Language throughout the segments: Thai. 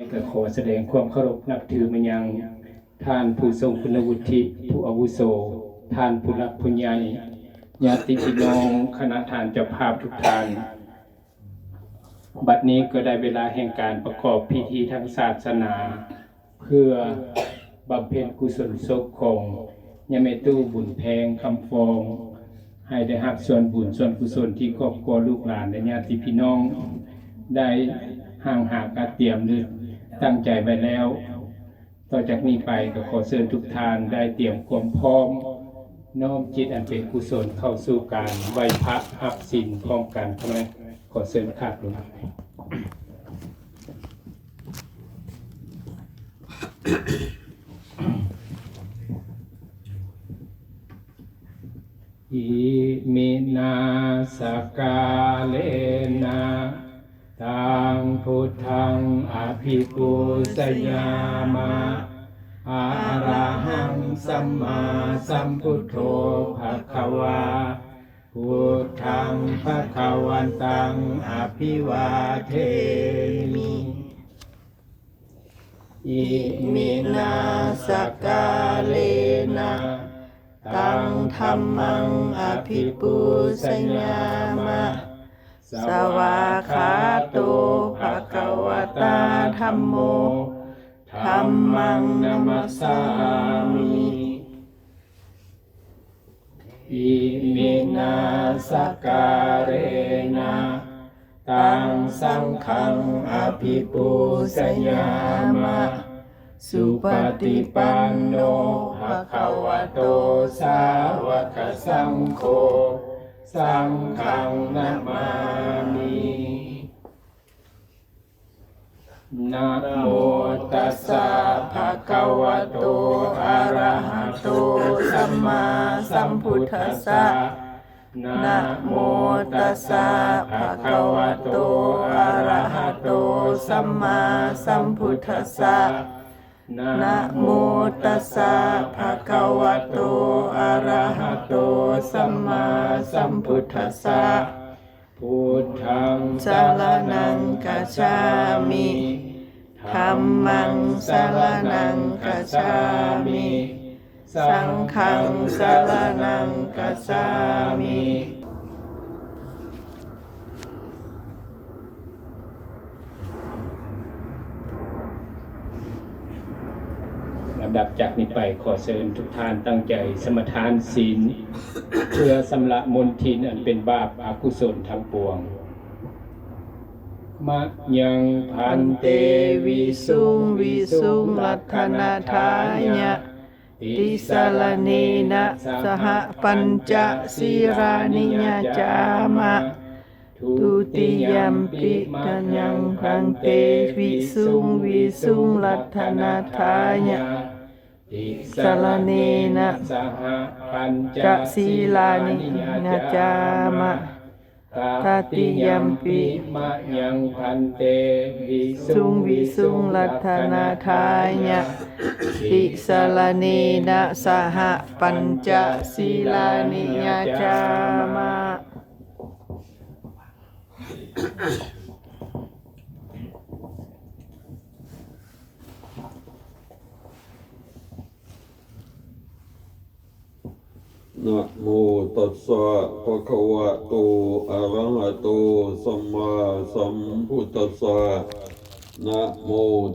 ก็ขอแสดงความเคารพนับถือมายังท่านผู้ทรงคุณวุฒิผู้อาวุโสท่านผู้รักผู้ใหญ่ญาติพี่น้องคณะทานเจ้าภาพทุกท่านบัดนี้ก็ได้เวลาแห่งการประกอบพิธีทางศาสนาเพื่อบำเพ็ญกุศลศพของยาเมตู้บุญแพงคำฟองให้ได้รับส่วนบุญส่วนกุศลที่ครอบครัวลูกหลานและญาติพี่น้องได้ห่างหาการเตรียมหรือตั้งใจไว้แล้วต่อจากนี้ไปก็ขอเชิญทุกท่านได้เตรียมความพร้อมน้อมจิตอันเป็นกุศลเข้าสู่การไหว้พระรับศีลพร้อมกันใช่ไหมขอเชิญครับลงอิมินาสกาเลนะตังพุทธังอภิปูชยามะอะระหังสัมมาสัมพุทโธภควาพุทธังภควันตังอภิวาเทมิอิมินาสกาเลนะตังธัมมังอภิปูชยามะสวากขาโตภควตาธัมโมธัมมังนัมสสามิอิมินาสการเรนะตังสังฆังอภิปูชยามะสุปฏิปันโนภควโตสาวกสังโฆสังฆังนะมามินะโมตัสสะภะคะวะโตอะระหะโตสัมมาสัมพุทธัสสะนะโมตัสสะภะคะวะโตอะระหะโตสัมมาสัมพุทธัสสะนะโมตัสสะภะคะวะโตอะระหะโตสัมมาสัมพุทธัสสะพุทธังสรณังคัจฉามิธัมมังสรณังคัจฉามิสังฆังสรณังคัจฉามิลำดับจากนี้ไปขอเชิญทุกท่านตั้งใจสมทานศีลเพื่อสำระมลทินอันเป็นบาปอกุศลทั้งปวงมะยังพันเตวิสุงวิสุงลัทธนาทายะติสารเนนะสหปัญจศีรานิยจามะทุติยัมปิตัญญังพันเตวิสุงวิสุงลัทธนาทายะติสารเนนะสหปัญจศีรานิยจามะตติยัมปิมะยังพันเตวิสุงวิสุงลัทธนาทายะติสารเนนะสหปัญจศีรานิยจามะนะโมตัสสะภะคะวะโตอะระหะโตสัมมาสัมพุทธัสสะนะโม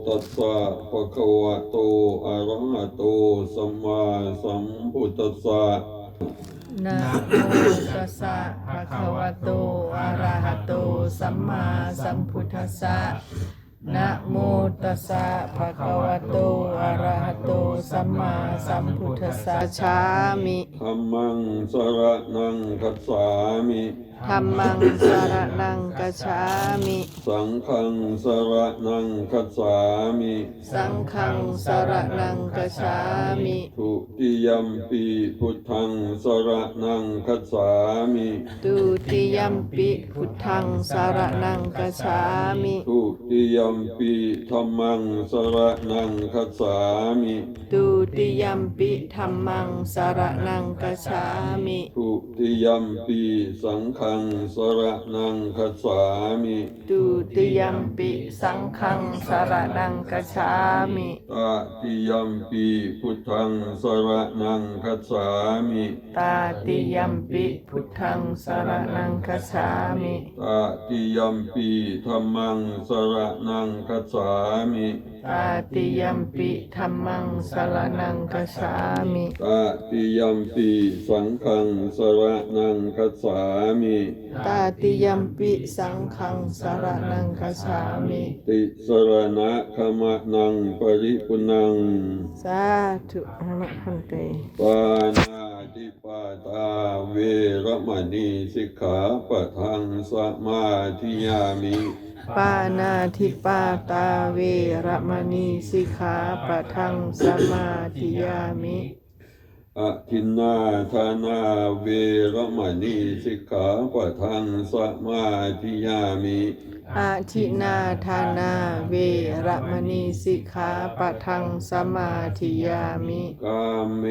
ตัสสะภะคะวะโตอะระหะโตสัมมาสัมพุทธัสสะนะโมตัสสะภะคะวะโตอะระหะโตสัมมาสัมพุทธัสสะนะโมตัสสะภะคะวะโตอะระหะโตสัมมาสัมพุทธัสสะฉามิธัมมังสรณังคัจฉามิ ธัมมังสรณังกัจฉามิสังฆังสรณังคัจฉามิสังฆังสรณังกัจฉามิทุติยัมปิพุทธังสรณังคัจฉามิตุติยัมปิพุทธังสรณังกัจฉามิทุติยัมปิธัมมังสรณังคัจฉามิตุติยัมปิธัมมังสรณังกัจฉามิทุติยัมปิสังฆั ฆังสรณังคัจฉามิ ตุติยัมปิสังฆังสรณังคัจฉามิ ตติยัมปิพุทธังสรณังคัจฉามิ ตาติยัมปิพุทธังสรณังคัจฉามิ ตติยัมปิธัมมังสรณังคัจฉามิ ตาติยัมปิธัมมังสรณังคัจฉามิ ตติยัมปิสังฆังสรณังคัจฉามิ ตาติยัมปิสังฆังสรณังคัจฉามิ ติสรณะขมะนังปริปุณัง สาธุอนุพันเต ปานาติปาตาเวรมณีสิกขาปะทังสมาธิยามิ ปานาทิปาตาเวระมณีสิกขาปะทังสมาธิยามิ อะทินนาทานาเวรมณีสิกขาปะทังสมาธิยามิ อาทินาทานาเวระมณีสิกขาปะทังสมาธิยามิ กาเม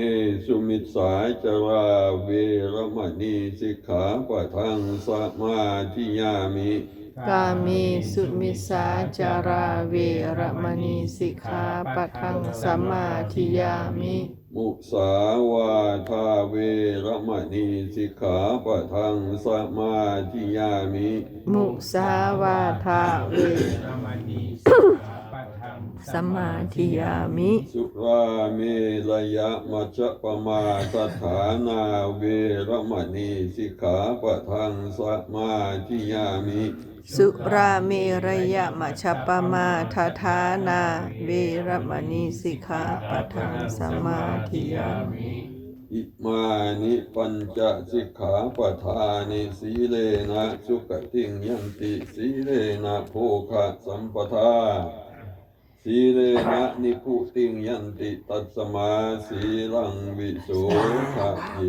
สุมิสสาจาราเวรมณีสิกขาปะทังสมาธิยามิ กามีสุมิสาจาราเวระมณีสิกขาปะทังสมาธิยามิ มุสาวาทาเวรมณีสิกขาปะทังสมาธิยามิ มุสาวาทาเว รมณีสิกขาปะทัง สมาธิยามิ สุราเมรยะมัจจปมาสถานาเวรมณีสิกขาปะทังสมาธิยามิ สุราเมรยะมัชฌัปปมาทฐานาเวระมณีสิกขาปะทังสมาธิยามิ อิมานิปัญจสิกขาปทานิสีเลนะสุขติงยันติสีเลนะโภคะสัมปทาสีเลนะนิพุติงยันติตัสสมาสีลังวิโสทะเย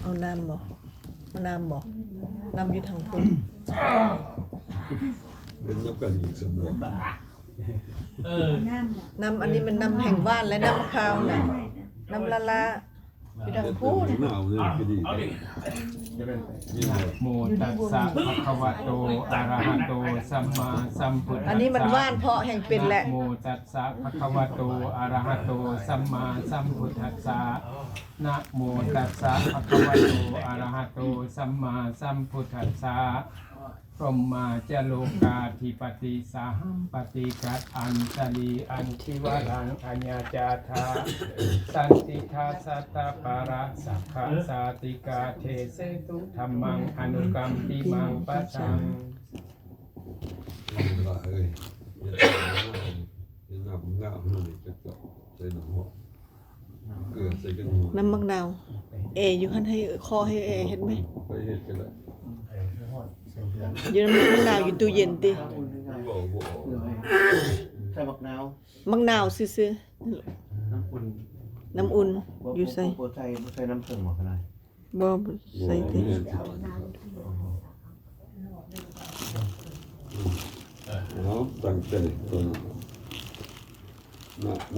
เอาน้ำบ่เอาน้ำบ่น้ำอยู่ทางคุณ เป็นนับกันอีกสำหรับ น้ำอันนี้มันน้ำแห่งว่านและน้ำมะพร้าวน่ะน้ำละละอยู่ทางพูน หนาวเนี่ยก็ดีนี่แหละ โมตัสสะภะคะวะโตอะระหะโตสัมมาสัมพุทธัสสะ อันนี้มันว่านเพาะแห่งเป็นแหละ นะโมตัสสะภะคะวะโตอะระหะโตสัมมาสัมพุทธัสสะนะโมตัสสะภะคะวะโตอะระหะโตสัมมาสัมพุทธัสสะพรหมาจโลกาธิปติสาหัมปฏิกัตอัญชลีอันทิวรังอัญญาจาธาสันติทาสัตตปาระสัพพะสาติกาเทเสตุธัมมังอนุกรรมติมังปัสสัง เวลาเอ้ยเห็นหน้าผมงามเลยจะเจาะใส่หนังหัวเกลือใส่กันหัว น้ำมักนาวอยู่ขั้นให้คอให้เห็นไหม ไปเห็ดกันเลย อยู่น้ำมักนาวอยู่ตู้เย็นติ บอก ใส่มะนาว มักนาวซื่อ น้ำอุ่น ๆน้ำอุ่นอยู่ใส่ ใส่น้ำผึ้งหมดกันเลย บ่ใส่ติ เนาะตั้งใจก่อนนะโม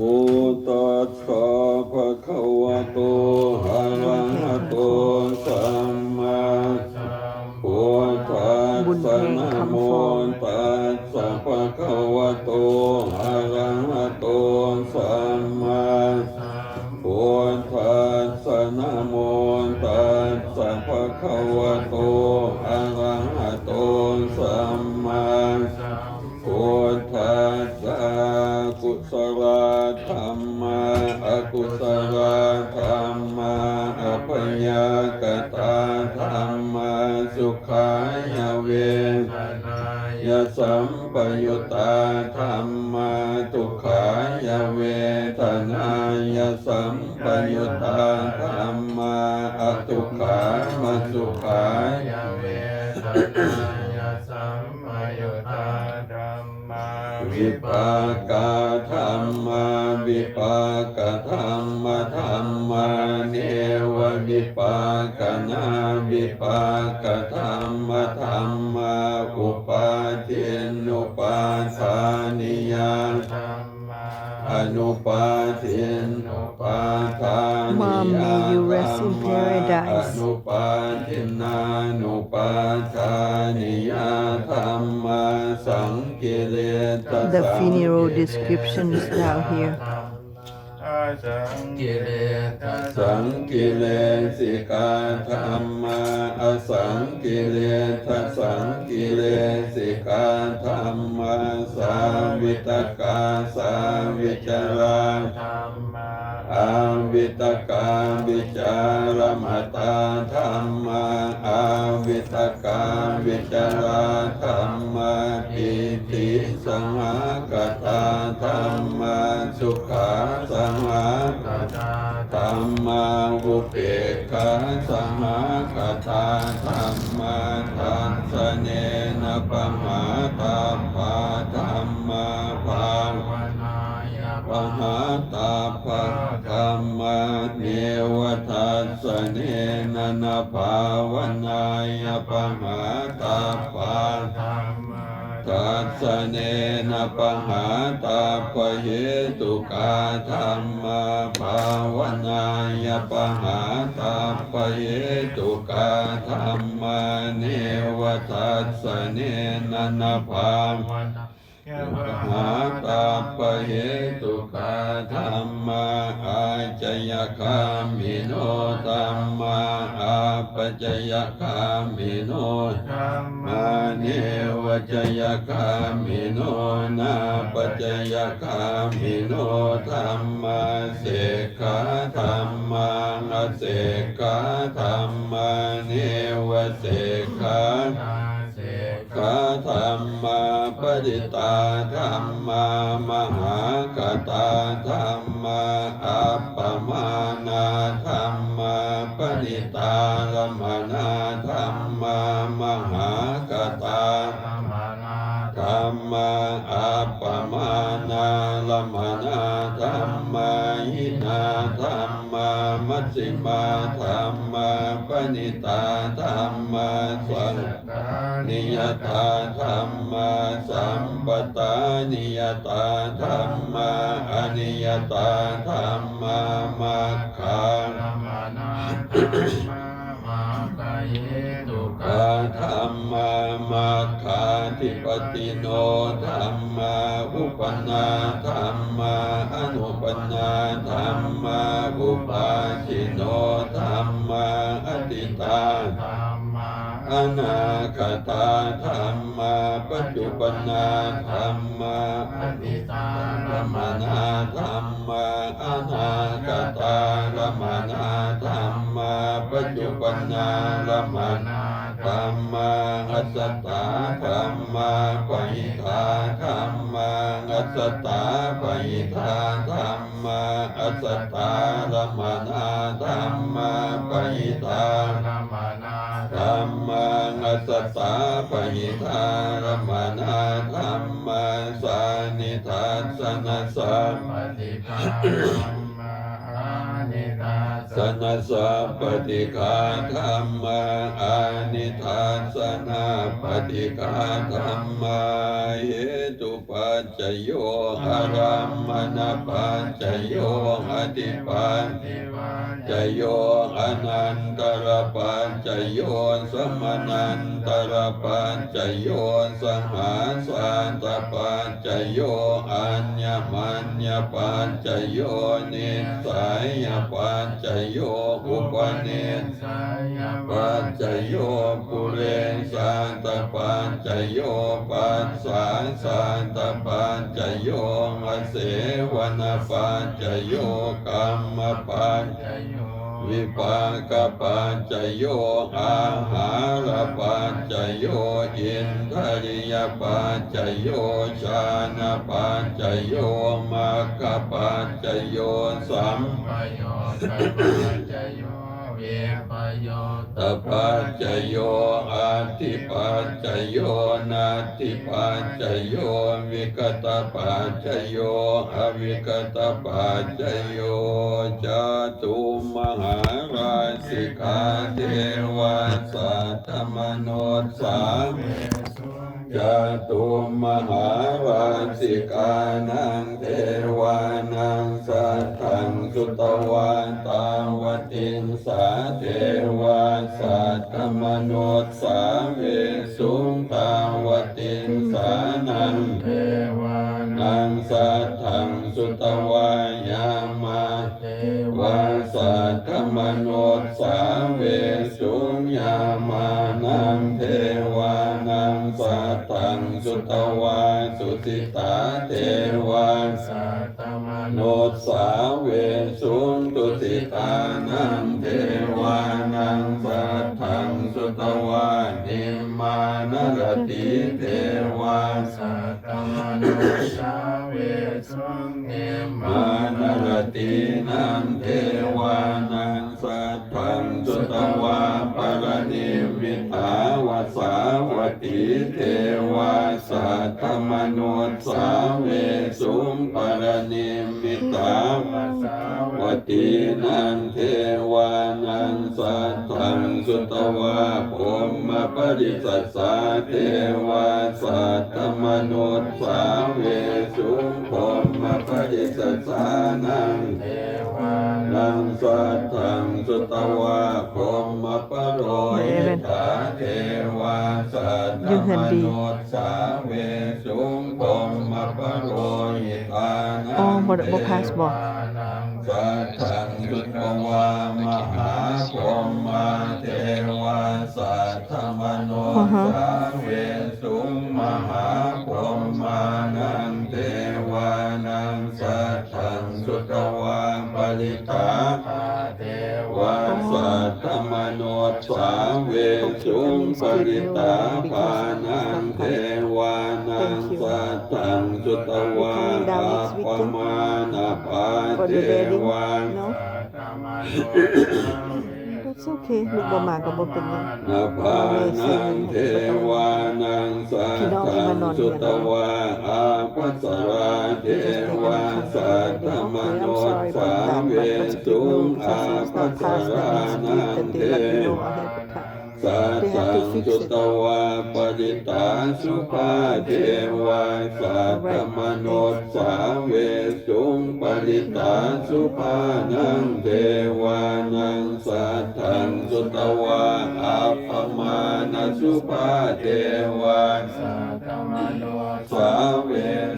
ตัสสะภะคะวะโตอะระหะโตสัมมาพุทธัสสะนะโมตัสสะภะคะวะโตอะระหะโตสัมมาพุทธัสสะนะโมตัสสะภะคะวะโตอะระหะโตสัมมาพุทธัสสะกุศลธรรมะอกุศลธรรมะอัพยากตาธรรมะสุขายเวทนายสัมปยุตตาธรรมะทุกขายเวทนายสัมปยุตตาธรรมะอทุกขามาสุขายเวทนายสัมปยุตตาธรรมะวิปากาธรรมะวิปากธรรมธรรมะเนว วิปากนาวิปากธรรมธรรมาอุปาทินุปาทานิยาอนุปาทินุปาทานิ Mom, ยา may you rest in อ paradise. นุปาทินานุปาทานิยาธรรมาสังกิเลส The funeral description is down here. สังกิเลสิกาธรรมาอสังกิเลสสังกิเลสิกาธรรมาสาวิตกาสาวิจาราอาวิตกาวิจารมตาธรรมาอาวิตกาวิจาราธรรมาปิติสังหากตาธรรมาสุขาสังหากตาธรรมาอุเบกขาสังหากตาธรรมาทัสสะเนนะปะหาตาภาธรรมาภาวนาปะหาตาภาธรรมาเนวทัสสะเนนะนะภาวนายปะหาตาภาธรรมาทัสสะเนนะปะหาตาปะเหตุกาธรรมาภาวนายปะหาตาปะเหตุกาธรรมาเนวทัสสะเนนะนะภาวนาหาตาปะเหตุกาธรรมาอาจยคามิโนธรรมาอาปัจจยคามิโนธรรมาเนวจยคามิโนนาปัจจยคามิโนธรรมาเสกขาธรรมาเสกขาธรรมาเนวเสกขาขาธรรมาปฏิตาธรรมามหากตาธรรมาอัปปมานาธรรมาปฏิตาลมนาธรรมามหากตาธรรมาอัปปมานาลมนาธรรมาหินาธรรมามัชฌิมาธรรมาปณิตาธรรมาสังนิยตาธรรมาสัมปตานิยตาธรรมาอนิยตาธรรมามัคคาธรรมามัคคาธิปติโนธรรมาอุปนาธรรมาอนุปนาธรรมาอุปาทิโนธรรมาอติตาธรรมาอนาคตาธรรมาปัจจุปนาธรรมาอติตารมนาธรรมาอนาคตารมนาธรรมาปัจจุปนารมนาธรรมาอัสสตาธรรมาปหิทาธรรมาอัสสตาปหิทาธรรมาอัสสตารมนาธรรมาปหิทารมนาธรรมาอัสสตาปหิทารมนาธรรมาสานิทัสสนะสัมปติฆาสนะสัพปติกาธรรมาอานิทัสสนะปฏิกาธรรมาเหตุปัจจโยอารัมมณปัจจโยอธิปัจจโยอนันตรปัจจโยสมนันตรปัจจโยสหาสันตปัจจโยอัญญมัญญปัจจโยนิสัยปัจจโยอุปนิสัยปัจจโยปุเรสันตปัจจโยปัสสะสันตปัจจโยอเสวนปัจจโยกัมมปัจจโยวิปากปัจจโยอาหารปัจจโยอินทริยปัจจโยชานะปัจจโยมัคคปัจจโยสัมปโยปัจจโย เวปโย ตปัจจโยอาทิปัจจโยนาทิปัจจโยวิกตปัจจโยอวิกตปัจจโยจตุมหาราสิกาเทวาสัตตมโนสามิจตุมหาราสิกานังเทวานังสัทธังสุตวาตาวตินสาเทวาสัตตมโนสาเวสุงตาวตินสานังเทวานังสัทธังสุตวายามาเทวาสัตตมโนสาเวสุงยามานังเทวานังสัทธังสุตวาสุติตาเทวาสัตตมโนสาเวสุงตุติตานังเทวานังสัทธังสุตวานิมมานรติเทวาสัตตมโนสาเวสุงนิมมานรตินังเทวานังสัทธังสุตวาปรณิมิตาวสาวติเทวาสัตตมโนสาเวสุงปรณิมิตาวสาวตินังเทวานังสัทธังสุตวาพรหมปริสัสสะเทวาสัตตมโนสาเวสุงพรหมปริสัสสะนังเทวานังสัทธังสุตวาพรหมปโรหิตาเทวาสัตตมโนสาเวสุงพรหมปโรหิตานัง อ๋อบ่พาสบ่ สัทธังสุตวามหาพรหมาเทวาสัทธมโนสาเวสุงมหาพรหมานังเทวานังสัทธังสุตวาปริตาเทวาสัทธมโนสาเวสุงปริตาปานังเทวานังสัทธังสุตวาอาปมานาปาเทวา No? That's okay ลูกบ่มาก็บ่เป็นหยัง นาภานังเทวานังสัทธังสุตวาอาภัสราเทวาสัทธมโนสาเวสุงอาภัสรานังเทวาสัทธังสุตวาปริตาสุภาเทวาสัทธมโนสาเวสุงปริตาสุภานังเทวานังสัทธังสุตวาอัปปมาณสุภาเทวาสัทธมโนสาเว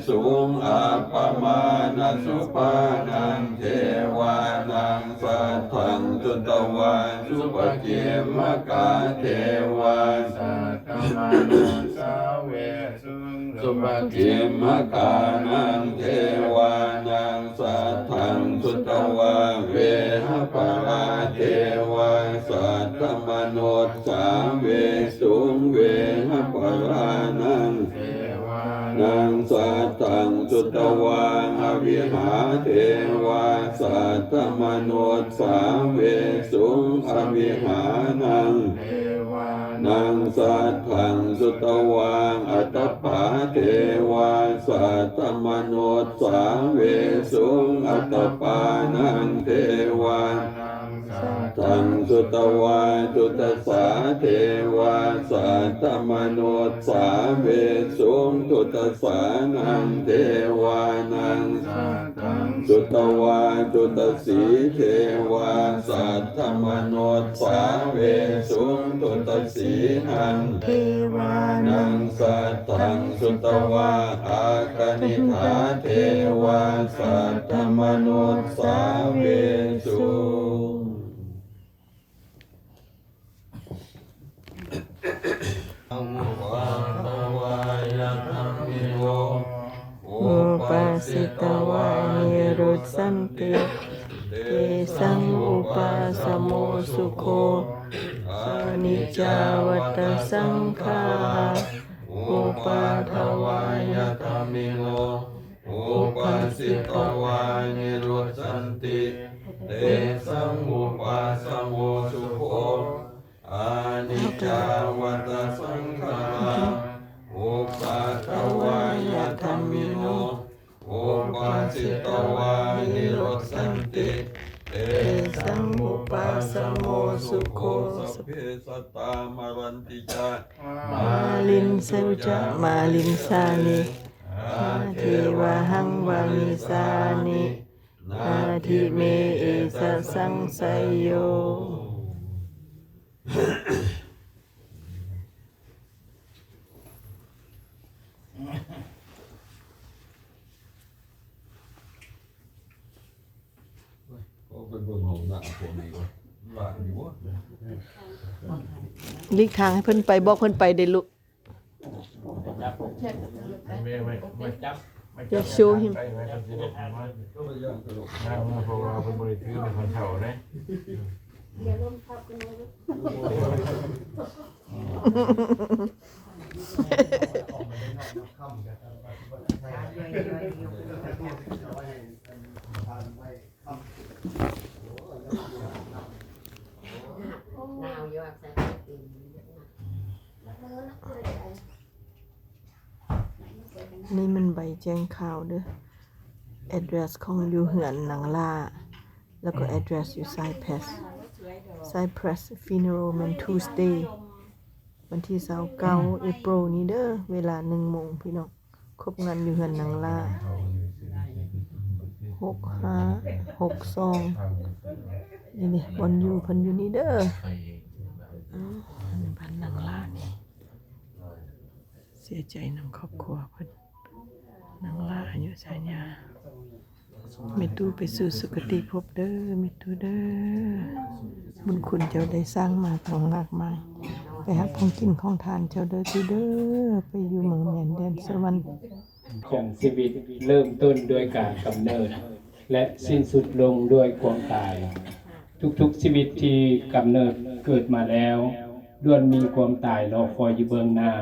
สุงอัปปมาณสุภานังเทวานังสัทธังสุตวาสุปจิมกาเทวาสัทธมโนสาเวสุงสุปจิมกานังเทวานังสัทธังสุตวาเวหปราเทวาสัทธมโนสาเวสุงเวหปรานังเทวานังสัทธังสุตวาอวิหาเทวาสัทธมโนสาเวสุงอวิหานังเทวานังสัทธังสุตวาอัตตปาเทวาสัทธมโนสาเวสุงอัตตปานังเทวาสัทธังสุตวาจุตสาเทวาสัทธมโนสาเวสุงจุตสานังเทวานังสัทธังสุตวาจุตสีเทวาสัทธมโนสาเวสุงจุตสีหังเทวานังสัทธังสุตวาอากนิฐาเทวาสัทธมโนสาเวสุงอัมวาตวายะธรรมิโยอุปัสสิตวานิรุตสันติเตสังอุปัสสโมสุโคอนิจจาวัตสังขาอุปาทวายะธรรมิโยอุปัสสิตวานิรุตสันติเต เตสังอุปาสโมสุโขอานิจจาวัตสังขาราอุปาทวายธัมมิโนอุปาสิตวานิโรสันติเตสังอุปาสโมสุโขสัพเพสัตตามารันติจามาลินเซวจะมาลินสานินาทิวะหังวามิสานินาทิเมเอสะสังไสยโยเป็นเบิ่งของหน้าพวกนี้วะว่าอยู่วะ หลีกทางให้เพิ่นไปบอกเพิ่นไปได้ลูก Just show him ก็ไม่ยากกระโดด เพราะว่าเป็นบริษัทเป็นคนเฒ่าเลย นี่มันใบแจ้งข่าวเด้อ address ของอยู่เหือนหนังล่าแล้วก็ address อยู่ Cypress funeral Tuesday วันที่29 April นี้เด้อเวลา 1 โมงพี่น้องครบงานอยู่เหือนหนังล่า6562นี่บอนอยู่เพิ่นอยู่นี่เด้อบ้านหนังล่านี่เสียใจนำครอบครัวเพิ่นนางลาอายุสายญาเมตูไปสู่สุคติภพเด้อเมตูเด้อบุญคุณเจ้าได้สร้างมาตั้งมากมายไปหาของกินของทานเจ้าเด้อที่เด้อไปอยู่เมืองแดนแดนสวรรค์ ของชีวิตเริ่มต้นด้วยการกำเนิดและสิ้นสุดลงด้วยความตายทุกๆชีวิตที่กำเนิดเกิดมาแล้วล้วนมีความตายรอคอยอยู่เบื้องหน้า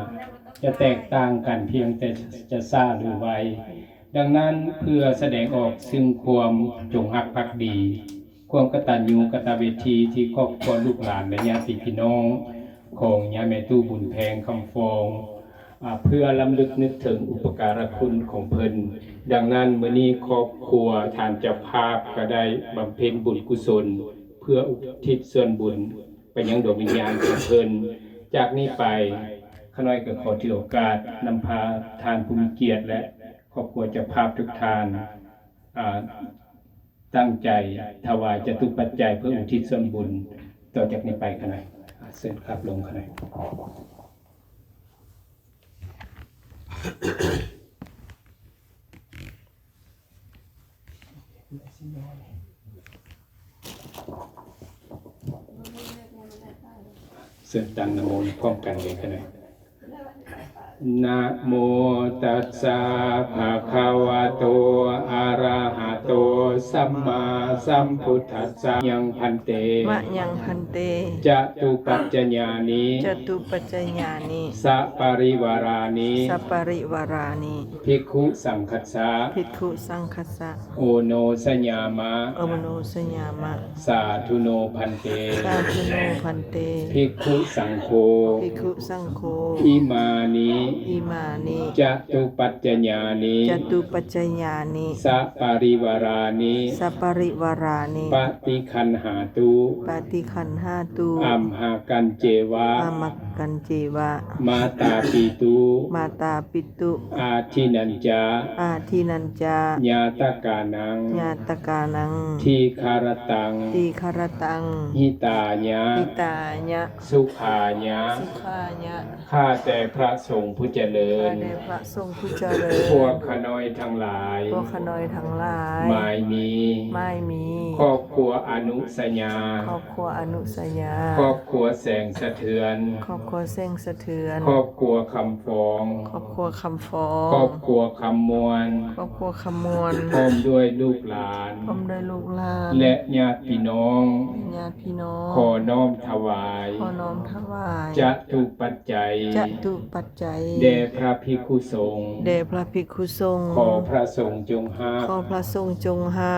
จะแตกต่างกันเพียงแต่จะซ่าหรือไวดังนั้นเพื่อแสดงออกซึ่งความจงรักภักดีความกตัญญูกตเวทีที่ครอบครัวลูกหลานและญาติพี่น้องของย่าแม่ตู้บุญแพงคำฟองเพื่อรำลึกนึกถึงอุปการะคุณของเพิ่นดังนั้นมื้อนี้ครอบครัวทานเจ้าภาพก็ได้บำเพ็ญบุญกุศลเพื่ออุทิศส่วนบุญไปยังดวงวิญญาณของเพิ่นจากนี้ไปข้าน้อยก็ขอถือโอกาสนำพาทานผู้มีเกียรติและครอบครัวเจ้าภาพทุกท่านตั้งใจถวายจตุปัจจัยเพื่ออุทิศส่วนบุญต่อจากนี้ไปข้าน้อยเชิญครับลงข้าน้อยเชิญตั้งนะโมพร้อมกันเลยข้าน้อยนะโมตัสสะภะคะวะโตอะระหะโตสัมมาสัมพุทธัสสะยังพันเตมะยังพันเตจตุปัจจญานิจตุปัจจญานิสัปริวารานิสัปริวารานิภิกขุสังคัสสะภิกขุสังคัสสะโอโนสัญญามะโอโนสัญญามะสาธุโนพันเตสาธุโนพันเตภิกขุสังโฆภิกขุสังโฆอิมานิอิมานิจตุปัจจญานิจตุปัจจญานิสัปริวารานิสัปริวารานิปฏิคันหาตุปฏิคันหาตุอัมหากันเจวะอัมหากันเจวะมาตาปิตุมาตาปิตุอาทินันจาอาทินันจาญาตกานังญาตกานังทีคารตังทีคารตังหิตาญะหิตาญะสุขาญะสุขาญะข้าแต่พระสงฆ์ผู้เจริญข้าแต่พระสงฆ์ผู้เจริญพวกขน้อยทั้งหลายพวกขน้อยทั้งหลายไม่มีครอบครัวอนุสัญญาครอบครัวอนุสัญญาครอบครัวแสงสะเทือนครอบครัวแสงสะเทือนครอบครัวคำฟองครอบครัวคำฟองครอบครัวคำมวลครอบครัวคำมวลพร้อมด้วยลูกหลานพร้อมด้วยลูกหลานและญาติพี่น้องขอน้อมถวายจตุปัจจัยแด่พระภิกขุสงฆ์ขอพระสงฆ์จงห้า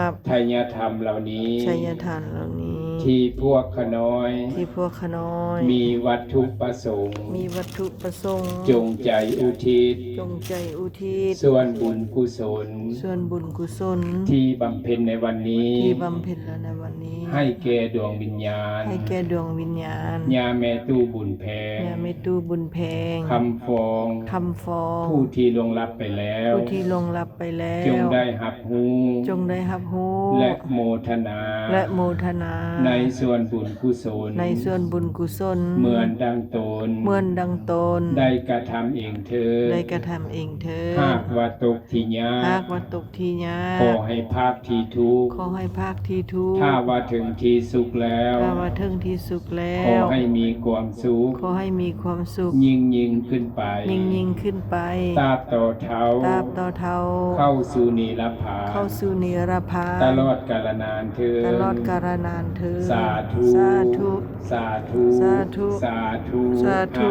มทายธรรมเหล่านี้ ชัยทานเหล่านี้ ที่พวกขน้อย ที่พวกขน้อย มีวัตถุประสงค์ มีวัตถุประสงค์ จงใจอุทิศ จงใจอุทิศ ส่วนบุญกุศล ส่วนบุญกุศล ที่บำเพ็ญในวันนี้ ที่บำเพ็ญแล้วในวันนี้ ให้แก่ดวงวิญญาณ ให้แก่ดวงวิญญาณ ญาแม่ตู้บุญแพง อย่าไม่ตู้บุญแพง คำฟอง คำฟอง ผู้ที่ลวงลับไปแล้ว ผู้ที่ลงรับไปแล้ว จงได้หับหู จงได้รับรู้ และโมทนา และโมทนา ในส่วนบุญกุศล ในส่วนบุญกุศล เหมือนดังตน เหมือนดังตน ได้กระทำเองเธอ ได้กระทำเองเถิด หากว่าตกที่ยา หากว่าตกที่ยา ขอให้ภาคที่ทุกข์ ขอให้ภาคที่ทุกข์ ถ้าว่าถึงที่สุขแล้ว ถ้าว่าถึงที่สุขแล้ ขอ ว ให้มีความสุข ขอให้มีความสุข ยิ่งขึ้นไป ยิ่งขึ้นไป ตราบต่อเท้า ตราบต่อเท่า เข้าสู่นิรพาน เข้าสู่นิรพาน ตลอดกาลนานเธอญ ตลอดกาลนานเถิด สาธุ สาธุ สาธุ สาธุ สาธุ สาธุ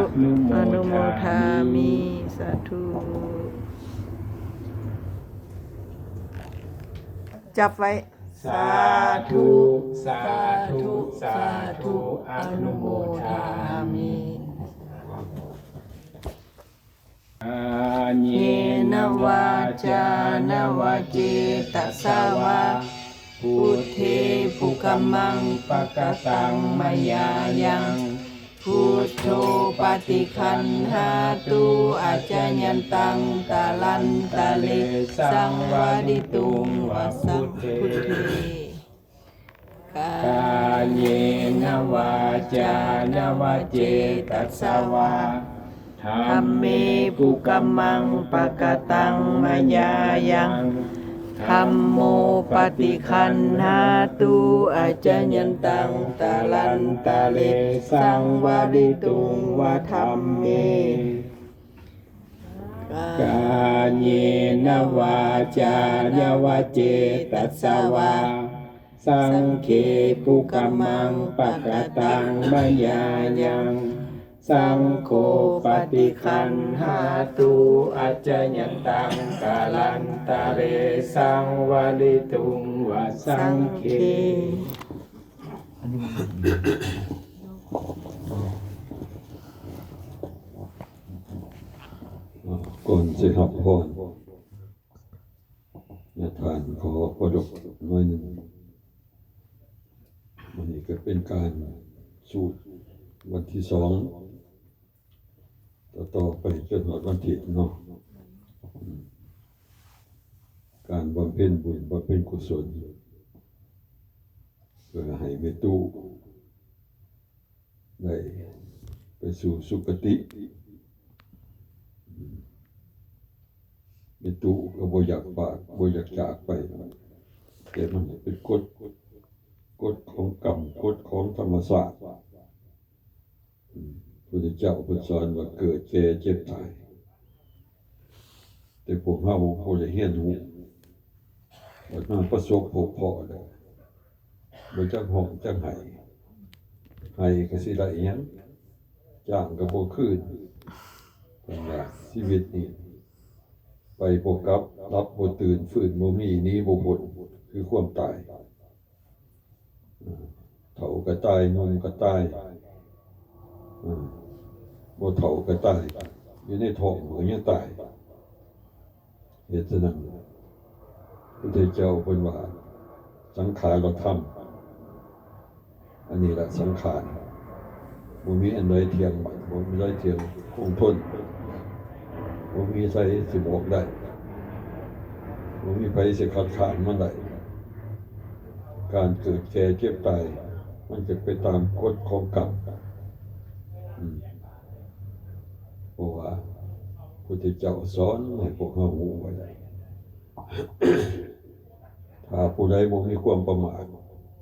อ อ นุ นุ โม โม ทา ทา มิ มิสาธุจับไว้ สาธุสาธุสาธุอนุโมทามิ อาเยนวาจานวาเจตัสสาวะพุทเทภุกัมมังปะกตังมยายังพุทโธปฏิคันหาตุอาจายันตังตาลันตาเลสังวาดิตุงวาสัพพุทเท กายเยนวาจานวาเจตัสสาวะธัมเมปุกัมมังปะกตังมยายังธัมโมปฏิคันหาตุอาจายันตังตาลันตาเลสังวาริตุงวะธัมเม กายเยนวาจานวาเจตัสสาวะสังเคปุกัมมังปะกตังมยายังสังโฆปฏิคันหาตุอาจายันตังกาลันตาเรสังวาลิตุงวะสังเค ก่อนสิครับพรทานขอประดกน้อยหนึ่งวันนี้ก็เป็นการสูตรวันที่2ต่อไปจนถึงวันที่เนาะการบำเพ็ญบุญบำเพ็ญกุศลเพื่อให้เมตุได้ไปสู่สุคติเมตุก็บ่อยากฝากบ่อยากจากไปแต่มันเป็นกฎของกรรมกฎของธรรมชาติพระพุทธเจ้าเพิ่นสอนว่าเกิดแก่เจ็บตายแต่พวกเฮาบ่ได้เรียนรู้ว่ามันประสบพบพอแล้วบ่จักห้องจักให้ก็สิได้อิหยังจ้างก็บ่คืนเพิ่นว่าชีวิตนี้ไปบ่กลับรับบ่ตื่นฟื้นบ่มีหนีบ่พ้นคือความตายเฒ่าก็ตายหนุ่มก็ตายบ่เฒ่าก็ตายอยู่ในท้องก็ยังตายเหตุฉะนั้นพระพุทธเจ้าเพิ่นว่าสังขารธรรมอันนี้แหละสังขารบ่มีอันใดเที่ยงมันบ่มีอันใดเที่ยงคงทนบ่มีไสสิบอกได้บ่มีไผสิคัดค้านมันได้การเกิดแก่เจ็บตายมันจะไปตามกฎของกรรมเพราะว่าพระพุทธเจ้าสอนให้พวกเรารู้ไว้ถ้าผู้ใดบ่มีความประมาท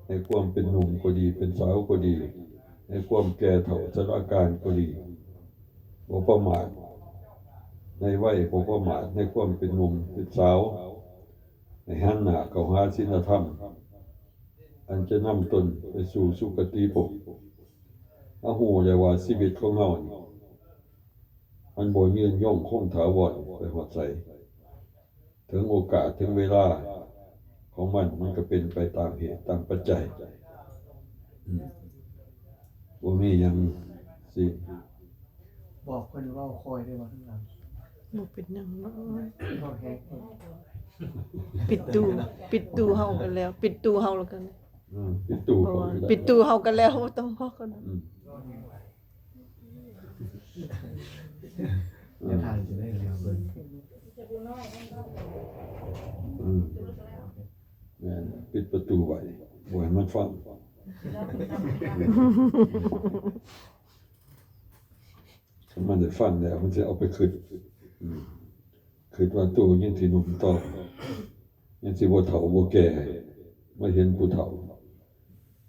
ในความเป็นหนุ่มก็ดีเป็นสาวก็ดีในความแก่เฒ่าชราการก็ดีบ่ประมาทในวัยบ่ประมาทในความเป็นหนุ่มเป็นสาวในหันหน้าเข้าหาศีลธรรมอันจะนำตนไปสู่สุคติภพเอาฮู้ได้ว่าชีวิตของเฮานี่มันบ่ยืนยงคงถาวรไปฮอดไสถึงโอกาสถึงเวลา ของมันก็เป็นไปตามเหตุตามปัจจัยบ่มีหยังสิ บอกคนว่าคอยได้ว่าทั้งหลัง บ่เป็นหยังเนาะ ก็แฮก ปิดตูเฮากันแล้ว ปิดตูเฮาแล้วกัน ปิดตู้ เพราะ เขา ว่า อยู่ได้ ปิดตูเฮากันแล้วบ่ต้องพอกัน แนวทางจะได้แล้วเบิ่ง แม่นปิดประตูไว้บ่ให้มันฟังถ้ามันได้ฟังแล้วมันจะเอาไปคิดว่าตู้ยังสิหนุ่มต่อยังสิบ่เฒ่าบ่แก่มาเห็นผู้เฒ่า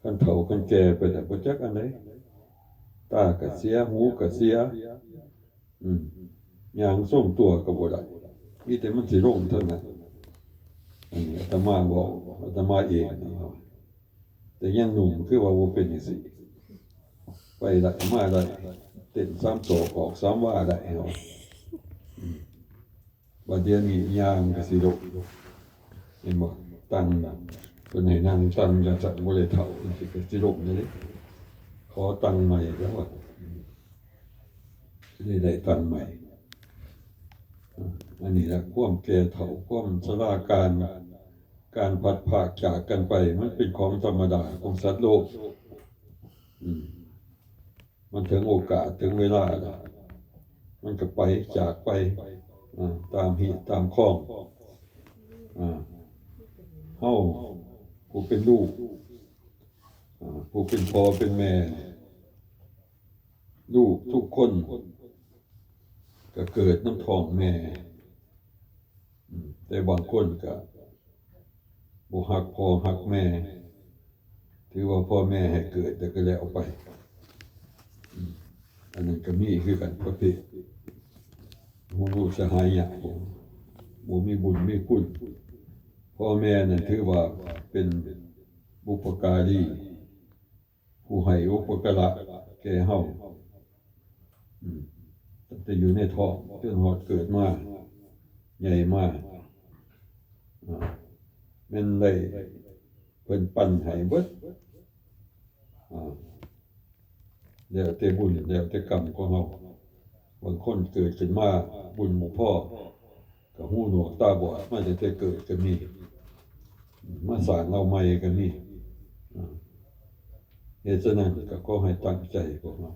คันเฒ่าคันแก่ไปแต่บ่จักอันใดตาก็เสียหูก็เสียอย่างทรงตัวก็บ่ได้มีแต่มันสิลงเท่านั้นอันนี้อาตมาบอกอาตมาเองนะครับแต่ยังหนุ่มคือว่าบ่เป็นจังซี่ไปได้มาได้เต้น3โตออก3ว่าได้เนาะบัดเดี๋ยวนี้ย่างก็สิลงเห็นบ่ตั้งเพิ่นให้นั่งตั้งจังซั่นบ่ได้เฒ่าจังซี่ก็สิลงเลยขอตั้งใหม่แล้วว่าได้ตั้งใหม่อันนี้แหละความแก่เฒ่าความชราการพัดภาคจากกันไปมันเป็นของธรรมดาของสัตว์โลกมันถึงโอกาสถึงเวลาแล้วมันก็ไปจากไปตามเหตุตามข้องเฮาผู้เป็นลูกผู้เป็นพ่อเป็นแม่ลูกทุกคนก็เกิดน้ำท้องแม่แต่บางคนก็บ่ฮักพ่อฮักแม่ถือว่าพ่อแม่ให้เกิดแต่ก็แล้วไปอันนั้นก็มีคือกันประเภทฮู้สหายะบ่มีบุญมีคุณพ่อแม่นั่นถือว่าเป็นบุพการีผู้ให้อุปการะแก่เฮาตั้งแต่อยู่ในท้องจนฮอดเกิดมาใหญ่มากแม่นได้เพิ่นปั้นให้เบิดแล้วแต่บุญแล้วแต่กรรมของเฮาบางคนเกิดขึ้นมาบุญบ่พอก็หูหนวกตาบอดมาแต่เกิดก็มีมาสร้างเราใหม่ก็มีเหตุฉะนั้นก็ขอให้ตั้งใจพวกเรา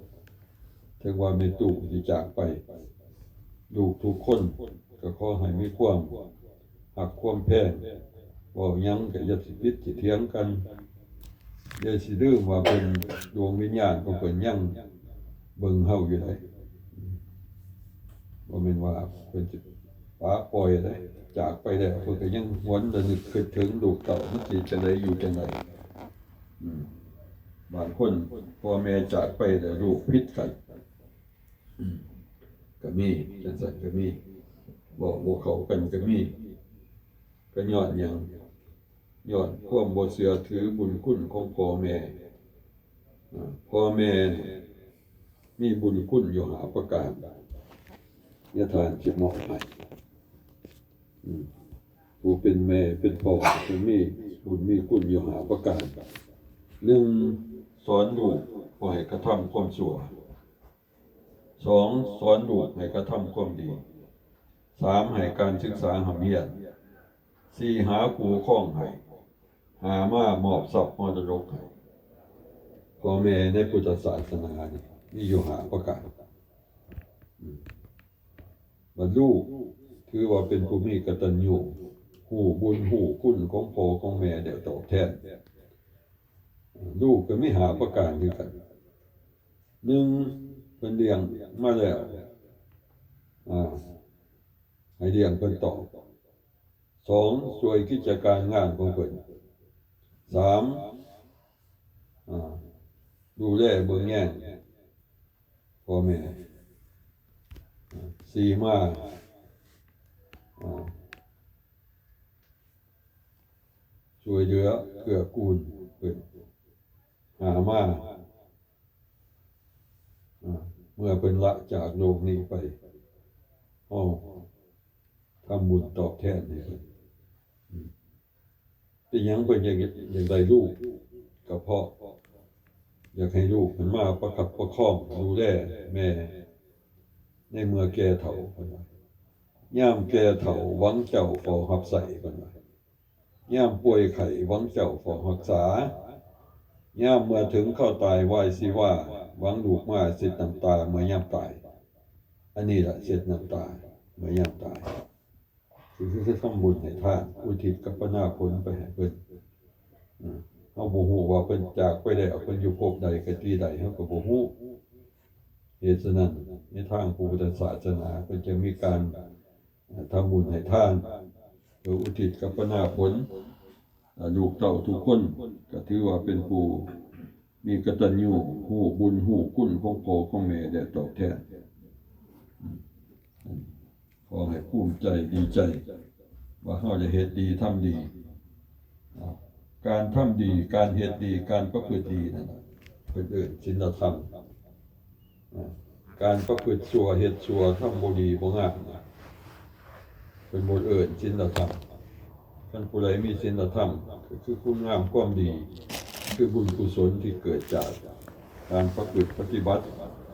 ถึงว่าแม่ตู่สิจากไปลูกทุกคนก็ขอให้มีความหักความแพงบ่หยังก็อย่าสิผิดสิเถียงกันอย่าสิลืมว่าเป็นดวงวิญญาณของเพิ่นยังเบิ่งเฮาอยู่ได้บ่แม่นว่าเพิ่นสิปาปล่อยได้จากไปแล้วเพิ่นก็ยังหวนระลึกคิดถึงลูกเต้ามันสิจังไดอยู่จังไดบางคนพ่อแม่จากไปแล้วลูกผิดกันก็มีจังซั่นก็มีบ่เข้ากันก็มีก็ย้อนหยังย้อนความบ่เชื่อถือบุญคุณของพ่อแม่พ่อแม่มีบุญคุณอยู่หาประการยะทานสิมอบให้ผู้เป็นแม่เป็นพ่อผู้มีบุญมีคุณอยู่หาประการหนึ่งสอนลูกบ่ให้กระทำความชั่วสองสอนลูกให้กระทำความดีสามให้การศึกษาหำเฮียนสี่หาคู่ครองให้หามามอบทรัพย์มรดกให้พ่อแม่ในพุทธศาสนานี่มีอยู่หาประการบรรลุถือว่าเป็นผู้มีกตัญญูฮู้บุญฮู้คุณของพ่อของแม่ได้ตอบแทนลูกก็มีหาประการคือกันหนึ่งเพิ่นเลี้ยงมาแล้วให้เลี้ยงเพิ่นต่อสองช่วยกิจการงานของเพิ่นสามดูแลเบิ่งแย่งพ่อแม่สี่มาช่วยเหลือเกื้อกูลเพิ่นหามาเมื่อเพิ่นละจากโลกนี้ไปทำบุญตอบแทนให้เพิ่น เป็นหยังเพิ่นอยากได้ลูกก็เพราะอยากให้ลูกมันมาประคับประคองดูแลแม่ในเมื่อแก่เฒ่าเพิ่นว่ายามแก่เฒ่าหวังเจ้าเฝ้ารับใส่เพิ่นว่ายามป่วยไข้หวังเจ้าเฝ้ารักษายามเมื่อถึงเข้าตายไหว้สิว่าหวังลูกมาเสร็จน้ำตาเมื่อยามตายอันนี้ล่ะเสร็จน้ำตาเมื่อยามตายคือทำบุญให้ทานอุทิศกัปนาผลไปให้เพิ่นเฮาบ่ฮู้ว่าเพิ่นจากไปแล้วเพิ่นอยู่ภพใดกที่ใดเฮาก็บ่ฮู้เหตุฉะนั้นในทางพุทธศาสนาเพิ่นจะมีการทำบุญให้ทานหรืออุทิศกัปนาผลลูกเต้าทุกคนก็ถือว่าเป็นผู้มีกตัญญูฮู้บุญฮู้คุณของพ่อของแม่ได้ตอบแทนขอให้ภูมิใจดีใจว่าเฮาได้เฮ็ดดีทำดีการทำดีการเฮ็ดดีการประพฤติดีนั่นเป็นเอิ้นศีลธรรมการประพฤติชั่วเฮ็ดชั่วทำบ่ดีบ่งามเป็นบ่เอิ้นศีลธรรมท่านผู้ใดมีศีลธรรมก็คือคุณงามความดีคือบุญกุศลที่เกิดจากการประพฤติปฏิบัติ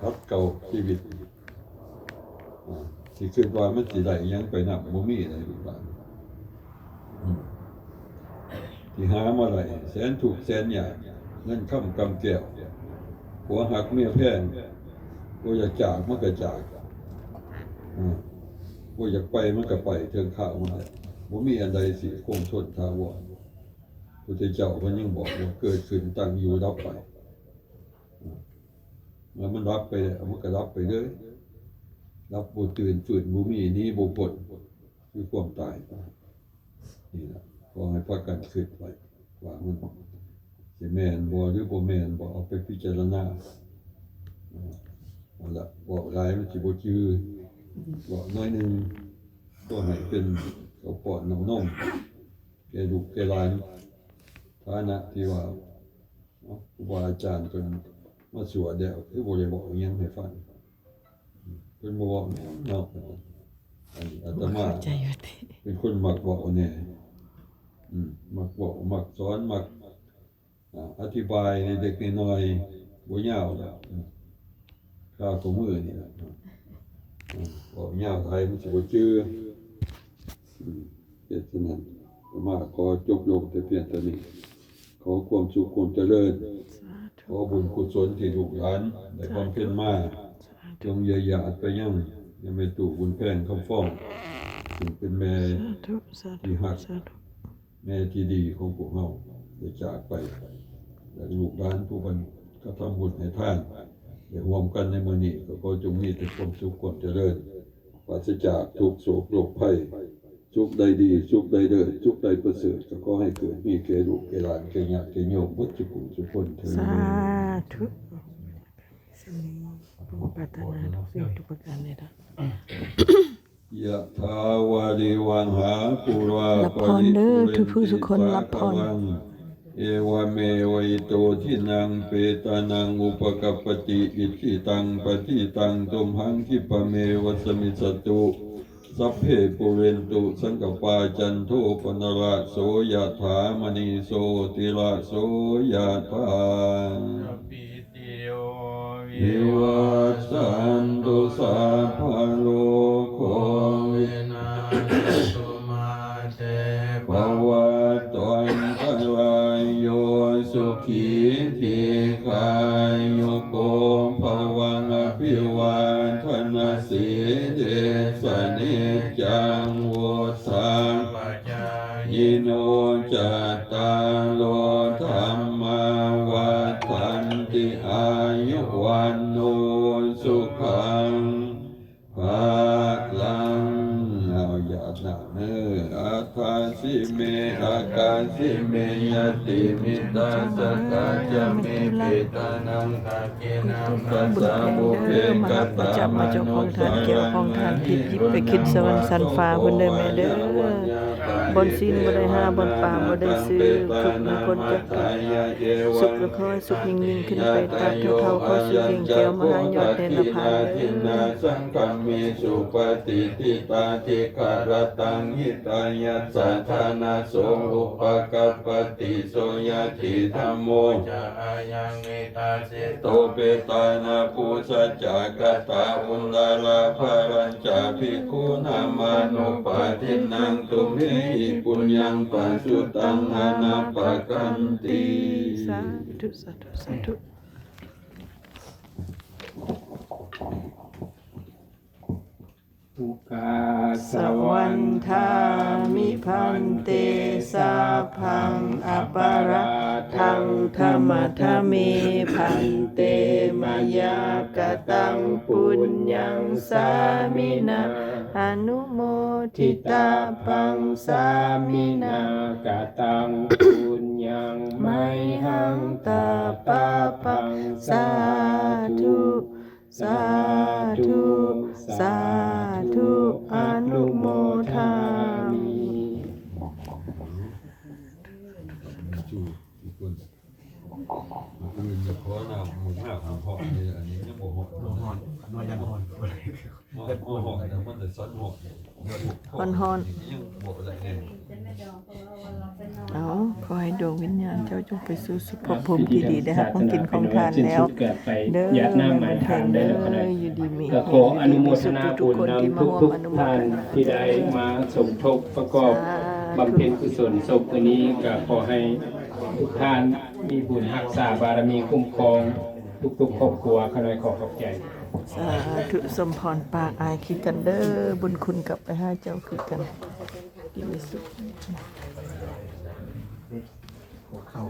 ขัดเกลาชีวิตที่คิดว่ามันสิได้ยังไปนำบ่มีในลูกหลานที่หามาได้แสนถูกแสนยากเงินค่ำกำแก้วผัวหักเมียแพงบ่อยากจากมันก็จากบ่อยากไปมันก็ไปเทิงข้าวมันบ่มีอันใดสิคงทนถาวรพุทธเจ้าเพิ่นยังบอกว่าเกิดขึ้นตั้งอยู่ดับไปเมื่อมันรับไปแล้วมันก็รับไปเลยรับบ่ตื่นฟื้นบ่มีหนีบ่พ้นคือความตายนี่ล่ะขอให้พากันคิดไว้ว่ามันสิแม่นบ่หรือบ่แม่นบ่เอาไปพิจารณาเอาล่ะบอกหลายมันสิบ่จือบอกน้อยนึงก็ให้เป็นข้าวป้อนน้ำนมแก่ลูกแก่หลานฐานะที่ว่าครูบาอาจารย์เพิ่นมาสวดแล้วคือบ่ได้บอกอิหยังให้ฟังเพิ่นบ่บอกเนาะอาตมาเป็นคนมักบอกแน่มักบอกมักสอนมักอธิบายในเด็กน้อยๆบ่ยาวแล้วข้าวของมือนี่ล่ะบอกยาวไทยมันสิบ่จื้อเหตุฉะนั้นมาขอจบลงแต่เพียงเท่านี้ขอความสุขความเจริญขอบุญกุศลที่ลูกหลานได้บำเพ็ญมาจงอย่าหยาดไปยังแม่ตู่บุญแพงคำฟ้องซึ่งเป็นแม่ที่ฮักแม่ที่ดีของพวกเราได้จากไปและลูกหลานผู้บันก็ทำบุญให้ท่านได้ร่วมกันในมื้อนี้ก็ขอจงมีแต่ความสุขความเจริญปราศจากทุกโศกโรคภัยสุขใดดีสุขใดเลิศสุขใดประเสริฐก็ขอให้เกิดมีแก่ลูกแก่หลานแก่ญาติแก่โยมทุกผู้ทุกคนเถิดสาธุปรารถนาทุกสิ่งทุกประการเลยนะ ยะถาวาริวังหาปุราปริ รับพรเด้อทุกผู้ทุกคนรับพร เอวเมวิโตทินังเปตานังอุปกัปปติอิทิตังปฏิตังตุมหังคิปะเมวัสมิสตุสัพเพปุเรนตุสังกปาจันโทปนราโสยะถามณีโสติราโสยะถาปิติโยวิ วิวัสสันตุสัพพะโลกโควินา ตุมาเต ภวัตวันตรายโยสุขีทีกายโยโกภวังอภิวาทนาสีเดสนิจังวุฒา ปัจจา ยิโนจัตตาโลธรรมาวัฏันติอายุวันโนสุขังภาลังเอาอย่าหนักเนื้ออาคาสิเมอาการสิเมยติมิตาสกาจะเมปิตานังกาเกนังปัสสะโมเปกัตตามาโนสา เกี่ยวของทานทิพย์ยิบไปคิดสวรรค์สันฟ้าเพิ่นเด้อแม่เด้อ บนศีลบ่ได้หาบนป่าบ่ได้ซื้อทุกข์มันคนจะทุกข์สุขก็ขอให้สุขยิ่งๆขึ้นไปตามเท่าๆขอสุขยิ่งแก้วมหายอดเดนภา ทินาสังกัมมีสุปฏิทิตาธิกรตังหิตายัสสะทานาโสอุปกัปปติโสยติธัมโม จะอายังเมตาสิ โตเปตานาภูสัจจากตาอุลาลาภารัญจาภิกขุนามานุปาทินังตุมเหหิปุญญังปัสสุตังอนาปกันติ สาธุสาธุสาธุ อุกา สวันทามิพันเตสาพังอปาระทังธรรมทเมพันเตมายากตังปุญญังสามินาอนุโมทิตาปังสามินาก าตังปุญญังไมหัง ตาปาปังสาธุสาธุสาธุอนุโมทามิ จูอีกคนอื่นจะขอหน้าหมู่ห้าของพ่อนี่อันนี้ยังบ่ฮอด หอนน้อยยันหอน บ่ฮอดแต่มันจะซ้อนฮอด ฮอน ยังบ่ได้แน่ เอาขอให้ดวงวิญญาณเจ้าจงไปสู่สุขภพที่ดีได้รับของกินของทานแล้ว เด้อ ญาติน้ำหมายทานได้แล้วก็ได้ อยู่ดีมี ก็ขออนุโมทนาบุญนำทุกๆท่านที่ได้มาสมทบประกอบบำเพ็ญกุศลศพวันนี้ก็ขอให้ทุกท่านมีบุญรักษาบารมีคุ้มครองทุกๆครอบครัวขอให้ขอขอบใจ สาธุสมพรปากอายคิดกันเด้อบุญคุณกลับไปให้เจ้าคือกันที่มีสุข หัวเข่า